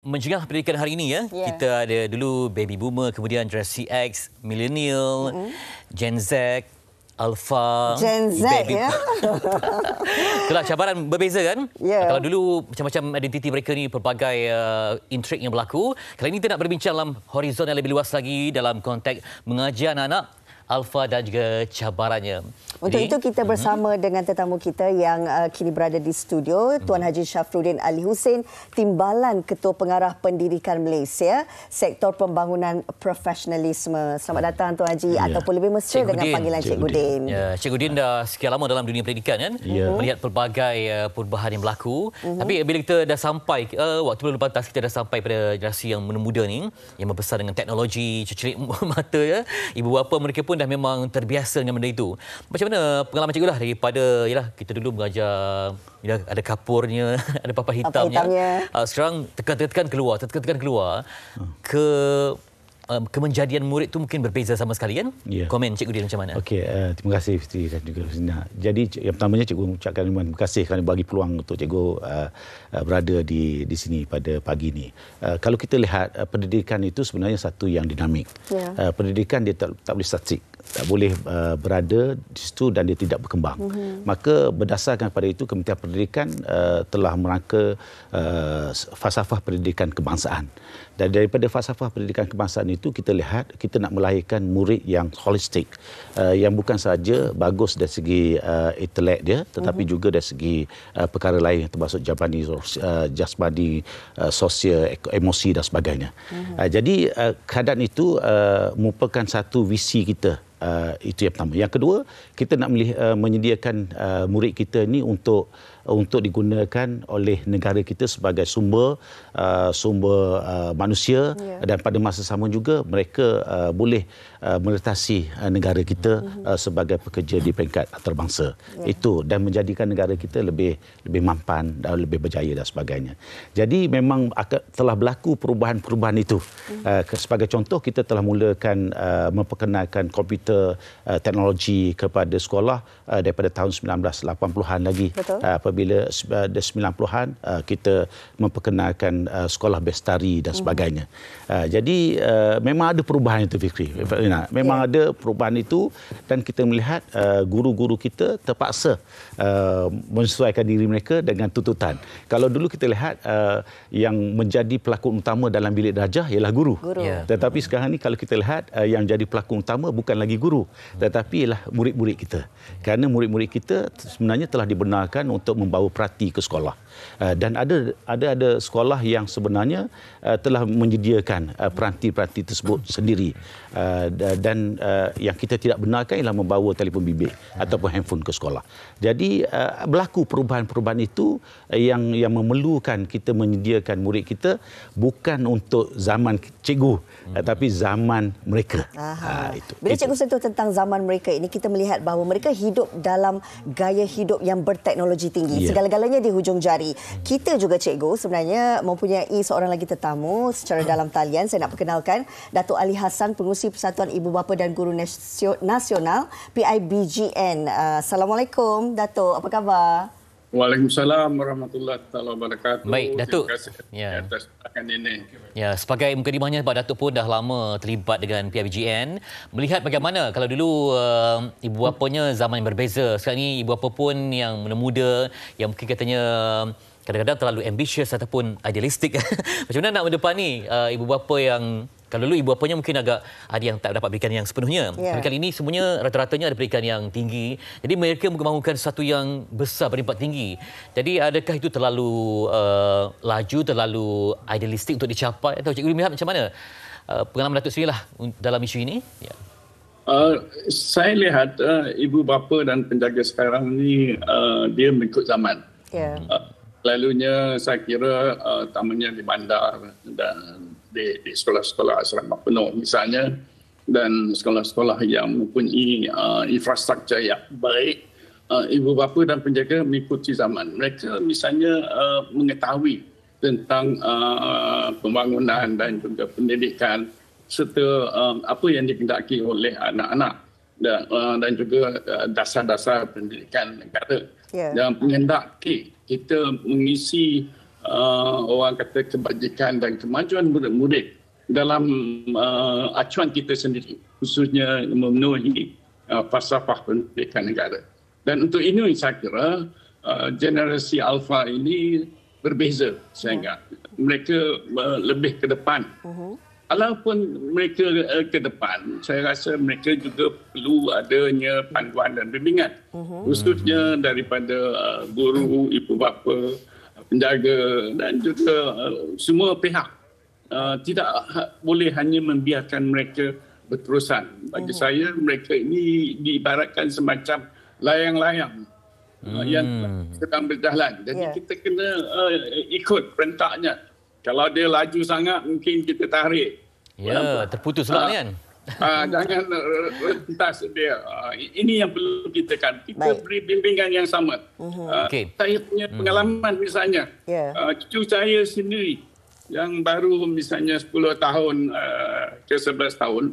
Menjengah pendidikan hari ini ya. Kita ada dulu baby boomer, kemudian generasi X, millennial, Gen Z, Alpha, Gen Z baby. ya. Itulah cabaran berbeza kan? Ya. Kalau dulu macam-macam identiti mereka ni pelbagai intrik yang berlaku. Kali ini kita nak berbincang dalam horizon yang lebih luas lagi dalam konteks mengajar anak-anak, Alpha dan juga cabarannya. Untuk itu kita bersama dengan tetamu kita yang kini berada di studio, Tuan Haji Shafruddin Ali Hussein, Timbalan Ketua Pengarah Pendidikan Malaysia, Sektor Pembangunan Profesionalisme. Selamat datang Tuan Haji, ataupun lebih mesra dengan panggilan Cikgu Din. Ya, Cikgu Din dah sekian lama dalam dunia pendidikan kan? Melihat pelbagai perubahan yang berlaku. Tapi bila kita dah sampai, waktu belum lepas kita dah sampai pada generasi yang muda ni, yang membesar dengan teknologi, celik mata ya. Ibu bapa mereka pun dah memang terbiasa dengan benda itu. Macam mana pengalaman cikgu lah daripada yalah kita dulu mengajar yalah, ada kapurnya, ada papan hitamnya. Sekarang tekan-tekan keluar ke kemenjadian murid tu mungkin berbeza sama sekali kan? Komen Cikgu Din macam mana? Okey, terima kasih Fitri dan juga Rosina. Jadi yang pertamanya Cikgu mengucapkan terima kasih kerana bagi peluang untuk Cikgu berada di sini pada pagi ini. Kalau kita lihat pendidikan itu sebenarnya satu yang dinamik. Pendidikan dia tak boleh statik. Tak boleh berada di situ dan dia tidak berkembang. Maka berdasarkan pada itu Kementerian Pendidikan telah merangka falsafah pendidikan kebangsaan. Dan daripada falsafah pendidikan kebangsaan itu kita lihat kita nak melahirkan murid yang holistik, yang bukan sahaja bagus dari segi intelek dia tetapi juga dari segi perkara lain termasuk jasmani, sosial, emosi dan sebagainya. Jadi keadaan itu merupakan satu visi kita. Itu yang pertama. Yang kedua, kita nak menyediakan murid kita ni untuk digunakan oleh negara kita sebagai sumber manusia dan pada masa sama juga mereka boleh meretasi negara kita sebagai pekerja di peringkat antarabangsa. Itu dan menjadikan negara kita lebih mampan dan lebih berjaya dan sebagainya. Jadi memang telah berlaku perubahan-perubahan itu. Sebagai contoh, kita telah mulakan memperkenalkan komputer teknologi kepada sekolah daripada tahun 1980-an lagi. Apabila 90-an kita memperkenalkan sekolah bestari dan sebagainya. Jadi memang ada perubahan itu Fikri. Memang ada perubahan itu dan kita melihat guru-guru kita terpaksa menyesuaikan diri mereka dengan tuntutan. Kalau dulu kita lihat yang menjadi pelakon utama dalam bilik darjah ialah guru. Tetapi sekarang ni kalau kita lihat yang jadi pelakon utama bukan lagi guru tetapi ialah murid-murid kita. Kerana murid-murid kita sebenarnya telah dibenarkan untuk membawa perhati ke sekolah. Dan ada sekolah yang sebenarnya telah menyediakan peranti-peranti tersebut sendiri. Dan yang kita tidak benarkan ialah membawa telefon bimbit ataupun handphone ke sekolah. Jadi berlaku perubahan-perubahan itu yang memerlukan kita menyediakan murid kita bukan untuk zaman cikgu tapi zaman mereka. Bila cikgu sentuh tentang zaman mereka ini, kita melihat bahawa mereka hidup dalam gaya hidup yang berteknologi tinggi. Segala-galanya di hujung jari. Kita juga cikgu sebenarnya mempunyai seorang lagi tetamu secara dalam talian. Saya nak perkenalkan Datuk Ali Hassan, Pengerusi Persatuan Ibu Bapa dan Guru Nasional PIBGN. Assalamualaikum Datuk, apa khabar? Waalaikumsalam warahmatullahi wabarakatuh. Baik, Datuk. Terima kasih atas undangan ini. Ya, sebagai mukadimahnya Pak Datuk pun dah lama terlibat dengan PIBGN. Melihat bagaimana kalau dulu ibu bapanya zaman yang berbeza. Sekarang ni ibu bapa pun yang muda yang mungkin katanya kadang-kadang terlalu ambitious ataupun idealistik. Macam mana nak mendepani ibu bapa yang kalau dulu ibu bapanya mungkin agak ada yang tak dapat pendidikan yang sepenuhnya. Tapi kali ini semuanya rata-ratanya ada pendidikan yang tinggi. Jadi mereka membangunkan sesuatu yang besar berimpak tinggi. Jadi adakah itu terlalu laju, terlalu idealistik untuk dicapai? Atau cikgu melihat macam mana pengalaman Datuk sendiri lah dalam isu ini? Saya lihat ibu bapa dan penjaga sekarang ni dia mengikut zaman. Lalunya saya kira utamanya di bandar dan di sekolah-sekolah asrama penuh misalnya dan sekolah-sekolah yang mempunyai infrastruktur yang baik, ibu bapa dan penjaga mengikuti zaman. Mereka misalnya mengetahui tentang pembangunan dan juga pendidikan serta apa yang dikehendaki oleh anak-anak dan juga dasar-dasar pendidikan negara. Dan menghendaki kita mengisi orang kata kebajikan dan kemajuan murid-murid dalam acuan kita sendiri, khususnya memenuhi falsafah pendidikan negara. Dan untuk ini saya kira generasi Alpha ini berbeza, saya ingat. Mereka lebih ke depan. Walaupun mereka ke depan, saya rasa mereka juga perlu adanya panduan dan bimbingan. Khususnya daripada guru, ibu bapa, penjaga dan juga semua pihak. Tidak boleh hanya membiarkan mereka berterusan. Bagi saya, mereka ini diibaratkan semacam layang-layang yang sedang berjalan. Jadi kita kena ikut perentaknya. Kalau dia laju sangat, mungkin kita tarik. Ya, terputus pula kan? Jangan rentas dia. Ini yang perlu kita kan. Kita beri bimbingan yang sama. Saya punya pengalaman misalnya. Cucu saya sendiri yang baru misalnya 10 tahun ke 11 tahun.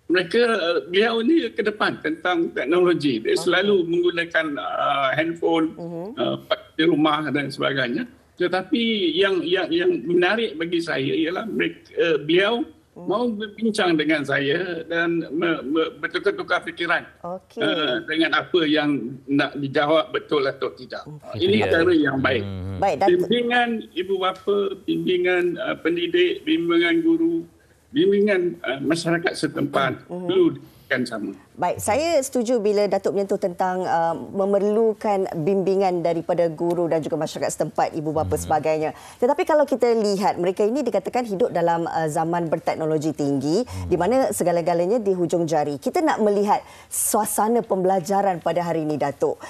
Beliau ni ke depan tentang teknologi. Dia selalu menggunakan handphone di rumah dan sebagainya. Tetapi yang menarik bagi saya ialah beliau mau berbincang dengan saya dan bertukar-tukar fikiran dengan apa yang nak dijawab betul atau tidak. Ini cara yang baik. Bimbingan ibu bapa, bimbingan pendidik, bimbingan guru, bimbingan masyarakat setempat perlu kan sama. Baik, saya setuju bila Datuk menyentuh tentang memerlukan bimbingan daripada guru dan juga masyarakat setempat, ibu bapa sebagainya. Tetapi kalau kita lihat, mereka ini dikatakan hidup dalam zaman berteknologi tinggi di mana segala-galanya di hujung jari. Kita nak melihat suasana pembelajaran pada hari ini, Datuk.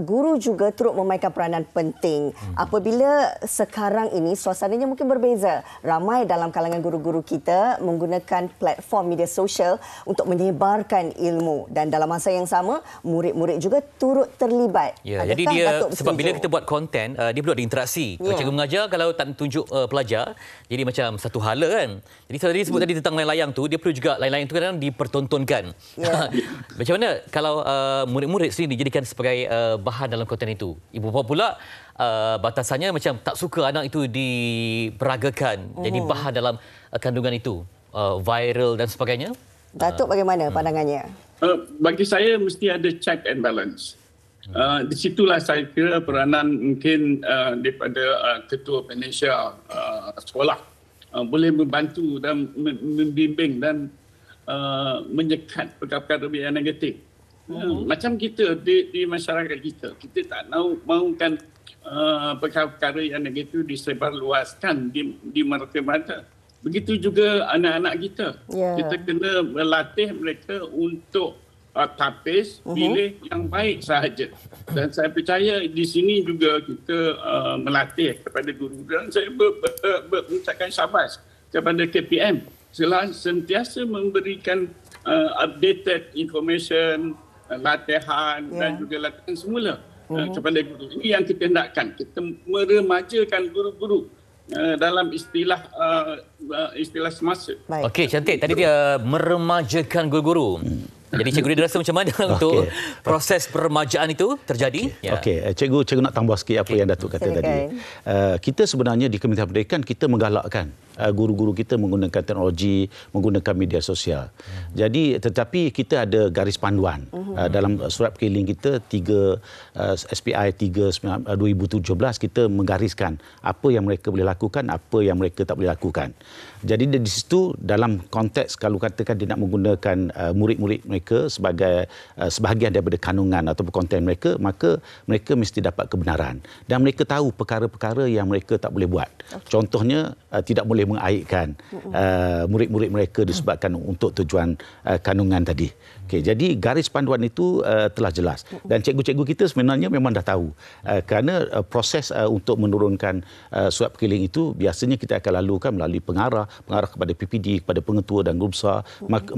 Guru juga turut memainkan peranan penting. Apabila sekarang ini suasananya mungkin berbeza. Ramai dalam kalangan guru-guru kita menggunakan platform media sosial untuk menyebarkan ilmu dan dalam masa yang sama murid-murid juga turut terlibat. Ya, jadi dia sebab bila kita buat konten dia perlu ada interaksi. Kalau cikgu mengajar kalau tak tunjuk pelajar jadi macam satu hala kan. Jadi tadi sebut tadi tentang layang-layang tu dia perlu juga layang-layang tu kadang dipertontonkan. Macam mana kalau murid-murid sendiri dijadikan sebagai bahan dalam konten itu? Ibu bapa pula batasannya macam tak suka anak itu diperagakan jadi bahan dalam kandungan itu, viral dan sebagainya. Datuk bagaimana pandangannya? Bagi saya mesti ada check and balance. Di situlah saya kira peranan mungkin daripada ketua peniaga sekolah boleh membantu dan membimbing dan menyekat perkara-perkara yang negatif. Macam kita di masyarakat kita tak mahukan perkara-perkara yang negatif disebarluaskan di mana-mana. Begitu juga anak-anak kita. Kita kena melatih mereka untuk tapis, pilih yang baik sahaja. Dan saya percaya di sini juga kita melatih kepada guru. Dan saya mengucapkan syabas kepada KPM. Sentiasa memberikan updated information, latihan dan juga latihan semula kepada guru. Ini yang kita hendakkan. Kita meremajakan guru-guru. Dalam istilah semasa. Okey, cantik. Tadi dia meremajakan guru-guru. Jadi cikgu dia rasa macam mana untuk proses peremajaan itu terjadi? Okey, cikgu nak tambah sikit apa yang Datuk kata tadi. Kita sebenarnya di Kementerian Pendidikan kita menggalakkan guru-guru kita menggunakan teknologi, menggunakan media sosial. Jadi tetapi kita ada garis panduan dalam surat perkeliling kita 3 SPI 3 2017 kita menggariskan apa yang mereka boleh lakukan, apa yang mereka tak boleh lakukan. Jadi di situ dalam konteks kalau katakan dia nak menggunakan murid-murid mereka sebagai sebahagian daripada kandungan ataupun konten mereka, maka mereka mesti dapat kebenaran dan mereka tahu perkara-perkara yang mereka tak boleh buat. Contohnya tidak boleh mengaibkan murid-murid mereka disebabkan untuk tujuan kandungan tadi. Okey, jadi garis panduan itu telah jelas dan cikgu-cikgu kita sebenarnya memang dah tahu kerana proses untuk menurunkan surat perkeliling itu biasanya kita akan lalukan melalui pengarah kepada PPD, kepada pengetua dan guru besar,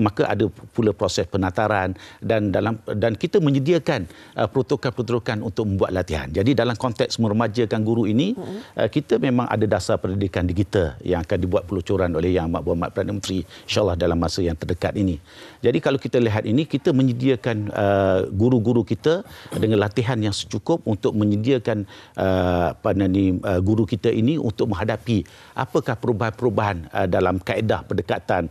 maka ada pula proses penataran dan kita menyediakan protokol-protokol untuk membuat latihan. Jadi dalam konteks meremajakan guru ini kita memang ada dasar pendidikan digital yang akan dibuat peluncuran oleh Yang Amat Berhormat Perdana Menteri insya-Allah dalam masa yang terdekat ini. Jadi kalau kita lihat ini, kita menyediakan guru-guru kita dengan latihan yang secukup untuk menyediakan guru kita ini untuk menghadapi apakah perubahan-perubahan dalam kaedah pendekatan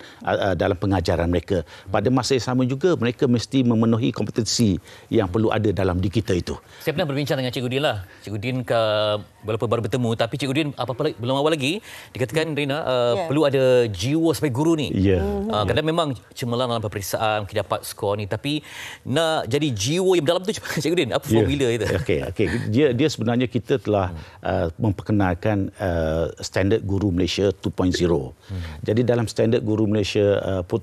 dalam pengajaran mereka. Pada masa yang sama juga mereka mesti memenuhi kompetensi yang perlu ada dalam diri kita itu. Saya pernah berbincang dengan Cikgu Din lah. Cikgu Din walaupun baru bertemu, tapi Cikgu Din belum awal lagi dikatakan Rina perlu ada jiwa sebagai guru ni. Kadang memang cemerlang dalam peperiksaan kita dapat skor ni, tapi nak jadi jiwa yang dalam tu Cikgu Din, apa formula itu? Okey. Dia sebenarnya kita telah memperkenalkan standard guru Malaysia 2.0. Jadi dalam standard guru Malaysia 2.0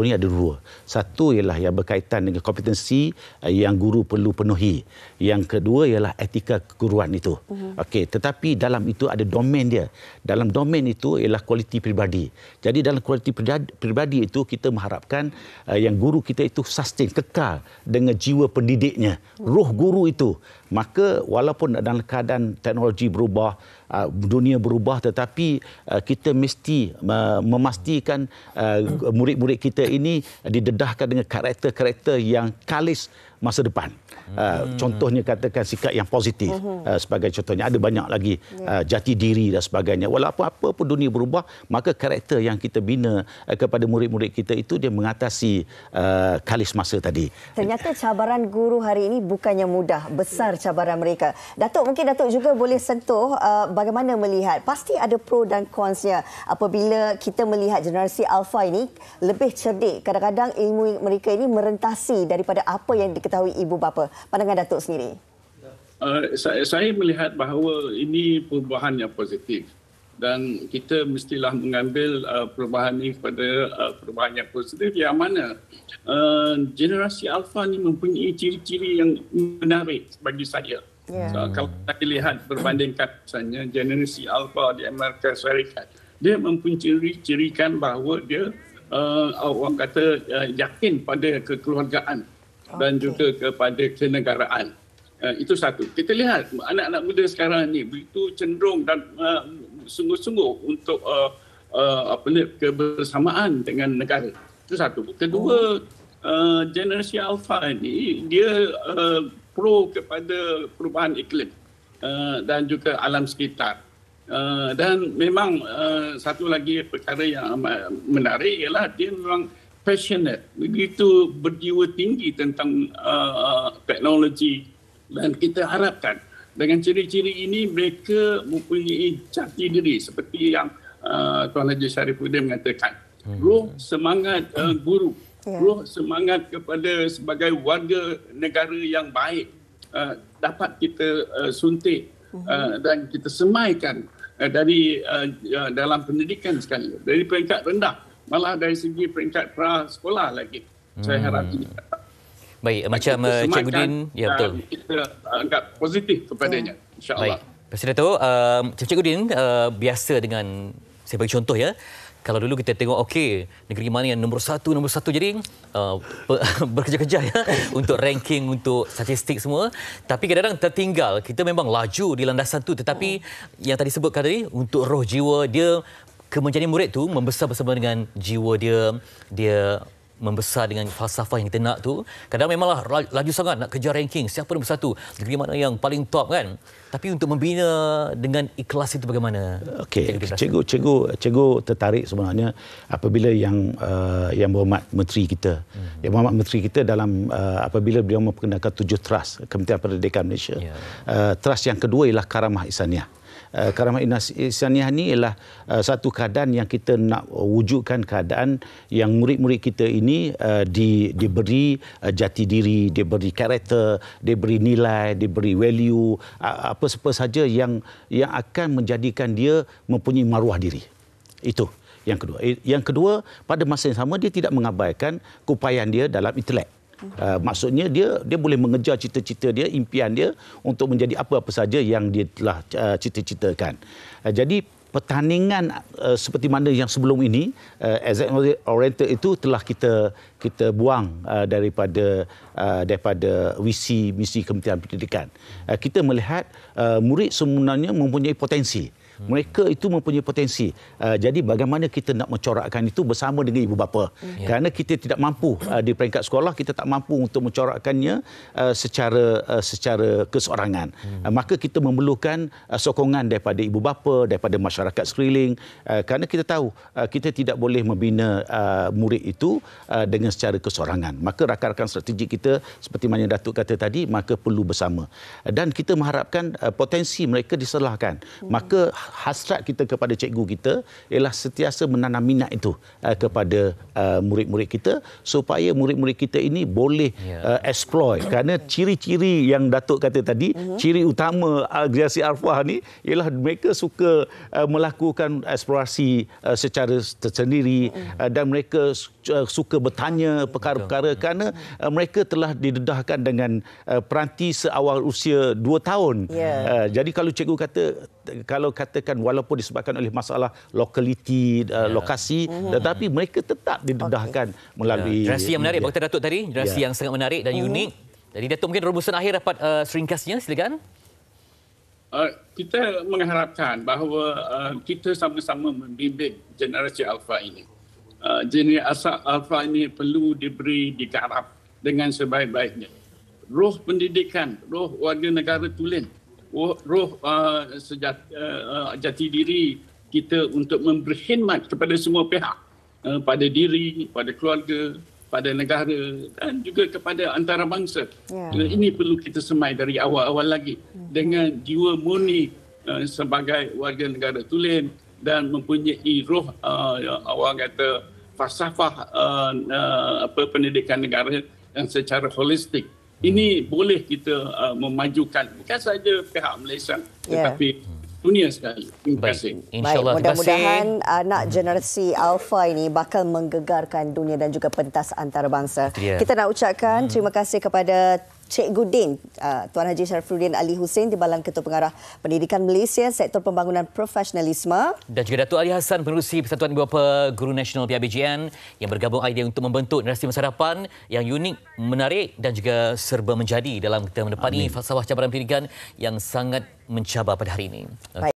ni ada dua. Satu ialah yang berkaitan dengan kompetensi yang guru perlu penuhi. Yang kedua ialah etika keguruan itu. Okey, tetapi dalam itu ada domain dia. Dalam domain itu ialah kualiti peribadi. Jadi dalam kualiti peribadi itu kita mengharapkan yang guru kita itu sustain, kekal dengan jiwa pendidiknya, roh guru itu. Maka walaupun dalam keadaan teknologi berubah, dunia berubah, tetapi kita mesti memastikan murid-murid kita ini didedahkan dengan karakter-karakter yang kalis masa depan. Contohnya katakan sikap yang positif. Sebagai contohnya ada banyak lagi, jati diri dan sebagainya. Walaupun apa pun dunia berubah, maka karakter yang kita bina kepada murid-murid kita itu dia mengatasi kalis masa tadi. Ternyata cabaran guru hari ini bukannya mudah, besar cabaran mereka. Datuk, mungkin Datuk juga boleh sentuh bagaimana melihat, pasti ada pro dan consnya apabila kita melihat generasi alfa ini lebih cerdik. Kadang-kadang ilmu mereka ini merentasi daripada apa yang diketahui ibu bapa. Pandangan Datuk sendiri. Saya melihat bahawa ini perubahan yang positif dan kita mestilah mengambil perubahan ini pada perubahan yang positif, yang mana generasi alfa ini mempunyai ciri-ciri yang menarik bagi saya. Kalau kita lihat berbandingkan misalnya generasi alfa di Amerika Syarikat, dia mempunyai ciri-cirikan bahawa dia orang kata yakin pada kekeluargaan dan juga kepada kenegaraan. Itu satu. Kita lihat anak-anak muda sekarang ni begitu cenderung dan sungguh-sungguh untuk kebersamaan dengan negara. Itu satu. Kedua, generasi alfa ini dia pro kepada perubahan iklim dan juga alam sekitar. Dan memang satu lagi perkara yang menarik ialah dia memang passionate, begitu berjiwa tinggi tentang teknologi, dan kita harapkan dengan ciri-ciri ini mereka mempunyai jati diri seperti yang Tuan Haji Sharifuddin mengatakan. Roh semangat guru, roh semangat kepada sebagai warga negara yang baik dapat kita suntik dan kita semaikan dari dalam pendidikan sekali, dari peringkat rendah, malah dari segi peringkat prasekolah lagi. Saya harap ini baik, macam Cikgu Din, ya betul. Kita anggap positif kepadanya, insya-Allah. Baik. Presiden Dato', Cikgu Din biasa dengan, saya bagi contoh ya. Kalau dulu kita tengok negeri mana yang nombor satu jadi berkejar-kejar ya untuk ranking, untuk statistik semua. Tapi kadang-kadang tertinggal. Kita memang laju di landasan tu, tetapi yang tadi sebutkan tadi untuk roh jiwa dia, menjadi murid tu membesar bersama dengan jiwa dia membesar dengan falsafah yang kita nak tu. Kadang memanglah laju sangat nak kejar ranking, siapa nombor satu, negeri mana yang paling top kan. Tapi untuk membina dengan ikhlas itu bagaimana? Okey, cikgu tertarik sebenarnya apabila yang berhormat menteri kita. Yang berhormat menteri kita dalam apabila beliau memperkenalkan 7 trust Kementerian Pendidikan Malaysia. Trust yang kedua ialah Karamah Ihsaniah. Karamah Ihsaniah ni ialah satu keadaan yang kita nak wujudkan keadaan yang murid-murid kita ini diberi jati diri, diberi karakter, diberi nilai, diberi value, apa saja yang akan menjadikan dia mempunyai maruah diri. Itu yang kedua. Yang kedua, pada masa yang sama dia tidak mengabaikan keupayaan dia dalam intelek. Maksudnya dia boleh mengejar cita-cita dia, impian dia untuk menjadi apa-apa saja yang dia telah cita-citakan. Jadi pertandingan seperti mana yang sebelum ini, exam oriented itu telah kita buang daripada misi Kementerian Pendidikan. Kita melihat murid sebenarnya mempunyai potensi Mereka itu mempunyai potensi. Jadi bagaimana kita nak mencorakkan itu bersama dengan ibu bapa. Kerana kita tidak mampu di peringkat sekolah, kita tak mampu untuk mencorakkannya secara keseorangan. Maka kita memerlukan sokongan daripada ibu bapa, daripada masyarakat sekeliling. Kerana kita tahu kita tidak boleh membina murid itu dengan secara keseorangan. Maka rakan-rakan strategik kita seperti mana Datuk kata tadi, maka perlu bersama. Dan kita mengharapkan potensi mereka diselahkan. Maka hasrat kita kepada cikgu kita ialah sentiasa menanam minat itu kepada murid-murid kita supaya murid-murid kita ini boleh exploit. Kerana ciri-ciri yang Datuk kata tadi, ciri utama generasi Alpha ni ialah mereka suka melakukan eksplorasi secara tersendiri dan mereka suka bertanya perkara-perkara kerana mereka telah didedahkan dengan peranti seawal usia 2 tahun. Jadi kalau cikgu kata, kalau katakan walaupun disebabkan oleh masalah lokaliti, lokasi, tetapi mereka tetap didedahkan melalui generasi yang menarik kata Datuk tadi, generasi yang sangat menarik dan unik. Jadi Datuk mungkin rumusan akhir dapat seringkasnya, silakan. Kita mengharapkan bahawa kita sama-sama membimbing generasi Alpha ini. Generasi Alpha ini perlu digarap dengan sebaik-baiknya. Roh pendidikan, roh warga negara tulen, roh jati diri kita untuk memberi khidmat kepada semua pihak, pada diri, pada keluarga, pada negara dan juga kepada antarabangsa. Ini perlu kita semai dari awal-awal lagi dengan jiwa murni sebagai warga negara tulen dan mempunyai roh orang kata falsafah pendidikan negara yang secara holistik. Ini boleh kita memajukan bukan saja pihak Malaysia tetapi dunia sekali. Terima kasih. InsyaAllah. Mudah-mudahan anak generasi Alpha ini bakal menggegarkan dunia dan juga pentas antarabangsa. Kita nak ucapkan terima kasih kepada Cikgu Din, Tuan Haji Syarifudin Ali Hussein, Timbalan Ketua Pengarah Pendidikan Malaysia, Sektor Pembangunan Profesionalisme. Dan juga Datuk Ali Hassan, Pengerusi Persatuan Ibu Bapa Guru Nasional PIBGN yang bergabung idea untuk membentuk generasi masa depan yang unik, menarik dan juga serba menjadi dalam kita menepani falsafah cabaran pendidikan yang sangat mencabar pada hari ini.